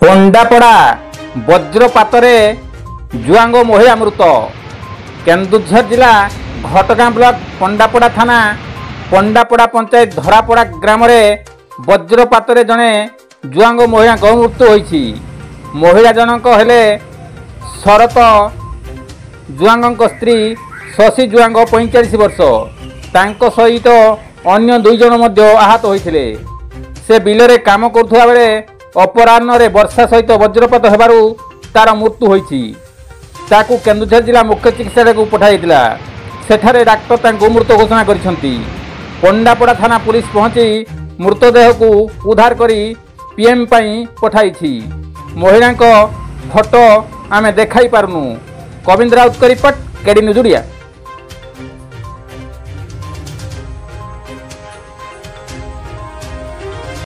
ପଣ୍ଡାପଡ଼ା ବଜ୍ରପାତରେ ଜୁଆଙ୍ଗ ମହିଳା ମୃତ। କେନ୍ଦୁଝର ଜିଲ୍ଲା ଘଟଗାଁ ବ୍ଲକ ପଣ୍ଡାପଡ଼ା ଥାନା ପଣ୍ଡାପଡ଼ା ପଞ୍ଚାୟତ ଧରାପଡ଼ା ଗ୍ରାମରେ ବଜ୍ରପାତରେ ଜଣେ ଜୁଆଙ୍ଗ ମହିଳାଙ୍କ ମୃତ୍ୟୁ ହୋଇଛି। ମହିଳା ଜଣକ ହେଲେ ଶରତ ଜୁଆଙ୍ଗଙ୍କ ସ୍ତ୍ରୀ ଶଶୀ ଜୁଆଙ୍ଗ 45 ବର୍ଷ। ତାଙ୍କ ସହିତ ଅନ୍ୟ 2 ଜଣ ମଧ୍ୟ ଆହତ ହୋଇଥିଲେ। ସେ ବିଲରେ କାମ କରୁଥିବା ବେଳେ ଅପରାହ୍ନରେ ବର୍ଷା ସହିତ ବଜ୍ରପାତ ହେବାରୁ ତାର ମୃତ୍ୟୁ ହୋଇଛି। ତାକୁ କେନ୍ଦୁଝର ଜିଲ୍ଲା ମୁଖ୍ୟ ଚିକିତ୍ସାଳୟକୁ ପଠାଯାଇଥିଲା। ସେଠାରେ ଡାକ୍ତର ତାଙ୍କୁ ମୃତ ଘୋଷଣା କରିଛନ୍ତି। ପଣ୍ଡାପଡ଼ା ଥାନା ପୁଲିସ ପହଞ୍ଚି ମୃତଦେହକୁ ଉଦ୍ଧାର କରି ପିଏମ୍ ପାଇଁ ପଠାଇଛି। ମହିଳାଙ୍କ ଫଟୋ ଆମେ ଦେଖାଇ ପାରୁନୁ। କବିନ୍ଦ ରାଉତଙ୍କ ରିପୋର୍ଟ, କେଡି ନ୍ୟୁଜ୍ ଓଡ଼ିଆ।